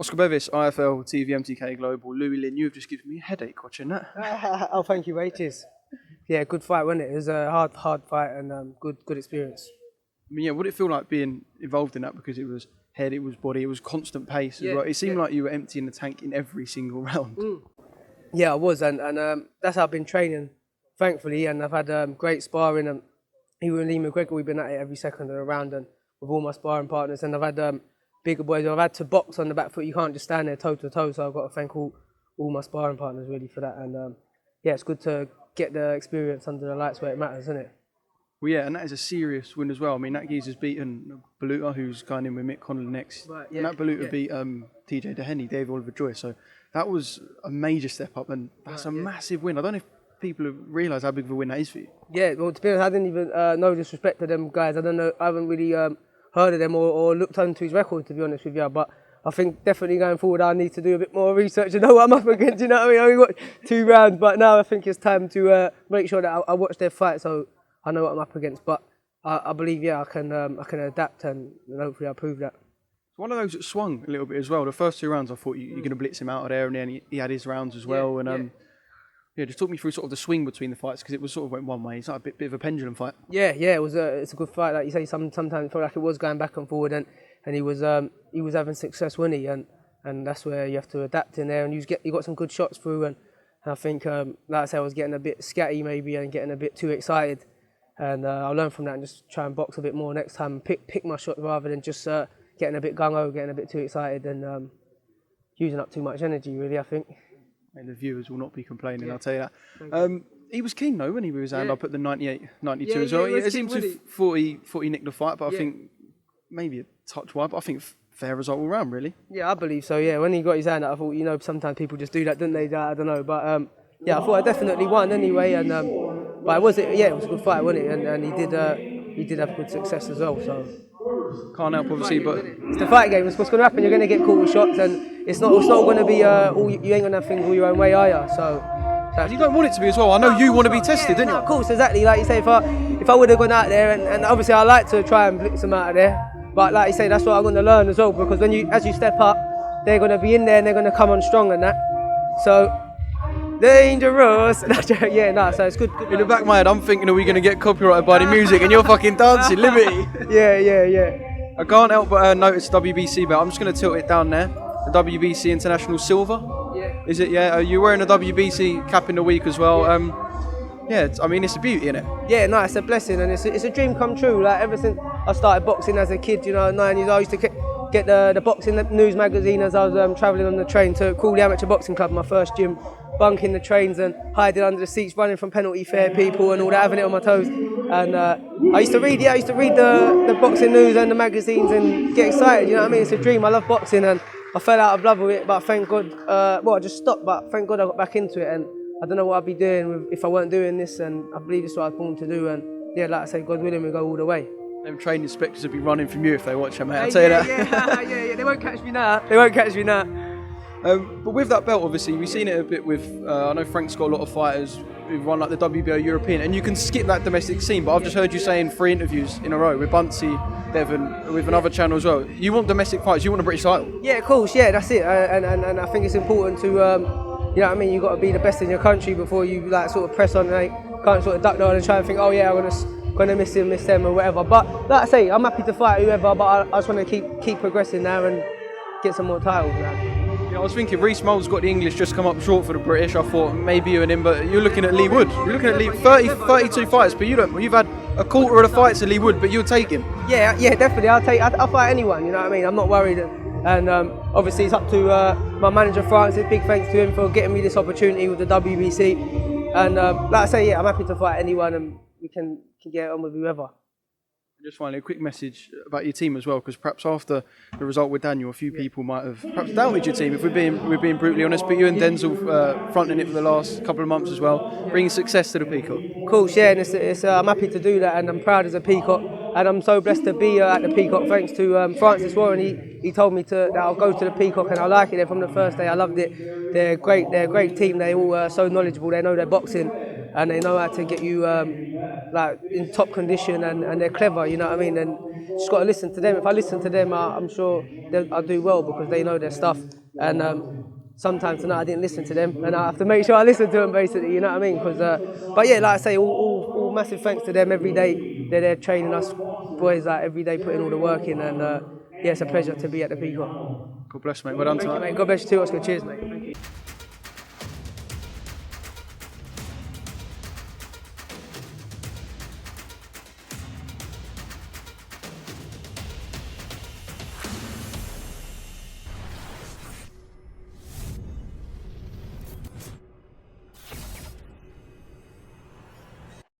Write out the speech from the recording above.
Oscar BEVIS, IFL, TV, MTK Global, Louie Lynn, you have just given me a headache watching that. Oh, thank you, mate. Cheers. Yeah, good fight, wasn't it? It was a hard fight and good experience. I mean, yeah, what did it feel like being involved in that? Because it was head, it was body, it was constant pace as well. It seemed like you were emptying the tank in every single round. Yeah, I was, and that's how I've been training, thankfully, and I've had great sparring. And even Leigh McGregor, we've been at it every second of the round, and with all my sparring partners, and I've had bigger boys. I've had to box on the back foot. You can't just stand there toe to toe. So I've got to thank all my sparring partners really for that. And yeah, it's good to get the experience under the lights where it matters, isn't it? Well, yeah, and that is a serious win as well. I mean, that geezer's beaten Baluta, who's going in with Mick Connolly next. Right, yeah, and that Baluta beat TJ Dehenny, Dave Oliver-Joy. So that was a major step up, and that's a massive win. I don't know if people realise how big of a win that is for you. Yeah, well, to be honest, I didn't even no disrespect to them guys. I don't know. I haven't really heard of them or looked onto his record, to be honest with you. But I think definitely going forward, I need to do a bit more research and know what I'm up against. You know what I mean? I only got 2 rounds, but now I think it's time to make sure that I watch their fight so I know what I'm up against. But I believe, I can adapt and hopefully I'll prove that. One of those that swung a little bit as well. The first 2 rounds, I thought you're going to blitz him out of there, and then he had his rounds as well. And just talk me through sort of the swing between the fights, because it was sort of went one way. It's like a bit of a pendulum fight. Yeah, it was. It's a good fight, like you say. Sometimes it felt like it was going back and forward, and he was having success, wasn't he? And that's where you have to adapt in there, and you got some good shots through, and I think, like I said, I was getting a bit scatty maybe and getting a bit too excited, and I'll learn from that and just try and box a bit more next time, and pick my shot rather than just getting a bit gung-ho, getting a bit too excited and using up too much energy, really, I think. And the viewers will not be complaining, I'll tell you that. He was keen though when he was hand up at the 98, 92 as well. It seemed to thought he nicked the fight, but I think maybe a touch wide, but I think fair result all round, really. Yeah, I believe so, yeah. When he got his hand up, I thought, sometimes people just do that, don't they? I don't know, but I thought I definitely won anyway, and but it was a good fight, wasn't it? And he did have good success as well, so. Can't help, obviously, but it's the fight game. It's what's going to happen. You're going to get caught with shots, and it's not going to be you ain't going to have things all your own way, are you? So you don't want it to be as well. I know you want to be tested, don't you? Of course, exactly. Like you say, if I would have gone out there, and obviously I like to try and blitz them out of there, but like you say, that's what I'm going to learn as well, because as you step up, they're going to be in there and they're going to come on strong and that. So. Dangerous. So it's good. In the back of my head, I'm thinking, are we going to get copyrighted by the music? And you're fucking dancing, Liberty. Yeah. I can't help but notice WBC belt. I'm just going to tilt it down there. The WBC International Silver. Yeah. Is it? Yeah. You're wearing a WBC cap in the week as well. I mean, it's a beauty, isn't it? Yeah, no, it's a blessing, and it's a dream come true. Like ever since I started boxing as a kid, 9 years old, I used to get the boxing news magazine as I was travelling on the train to Crawley Amateur Boxing Club, my first gym. Bunking the trains and hiding under the seats, running from penalty fair people and all that, having it on my toes. And I used to read the boxing news and the magazines and get excited. You know what I mean? It's a dream. I love boxing, and I fell out of love with it. But thank God, I just stopped. But thank God I got back into it. And I don't know what I'd be doing if I weren't doing this. And I believe this is what I was born to do. And yeah, like I say, God willing, we go all the way. Them training inspectors will be running from you if they watch them, mate. I'll tell you that. Yeah. They won't catch me now. But with that belt, obviously, we've seen it a bit with, I know Frank's got a lot of fighters who've run like the WBO European, and you can skip that domestic scene, but I've just heard you saying 3 interviews in a row with Buncey, Devon, with another channel as well. You want domestic fights, you want a British title? Yeah, of course, that's it. And I think it's important to, you know what I mean, you've got to be the best in your country before you sort of press on, can't sort of duck down and try and think, I'm going to miss him, miss them or whatever. But like I say, I'm happy to fight whoever, but I just want to keep progressing now and get some more titles now. I was thinking Reece Mold's got the English just come up short for the British. I thought maybe you and him, but you're looking at Leigh Wood. You're looking at Leigh, 32 fights, but you've had a quarter of the fights of Leigh Wood, but you'll take him. Yeah, definitely. I'll fight anyone. You know what I mean? I'm not worried, and obviously it's up to my manager Francis. Big thanks to him for getting me this opportunity with the WBC. And like I say, I'm happy to fight anyone, and we can get on with whoever. Just finally, a quick message about your team as well, because perhaps after the result with Daniel, a few people might have perhaps doubted your team, if we're being brutally honest, but you and Denzel fronting it for the last couple of months as well, bringing success to the Peacock. Cool, and I'm happy to do that, and I'm proud as a Peacock, and I'm so blessed to be at the Peacock thanks to Francis Warren. He told me that I'll go to the Peacock, and I like it there from the first day. I loved it. They're a great team. They're all so knowledgeable. They know their boxing. and they know how to get you like in top condition, and they're clever, you know what I mean? And just got to listen to them. If I listen to them, I'm sure I'll do well because they know their stuff. And sometimes tonight I didn't listen to them, and I have to make sure I listen to them basically, you know what I mean? But yeah, like I say, all massive thanks to them every day. They're there training us boys like every day, putting all the work in, and yeah, it's a pleasure to be at the Peacock. God bless, mate. Well done Thank you, tonight. mate. God bless you too, Oscar. Cheers, mate.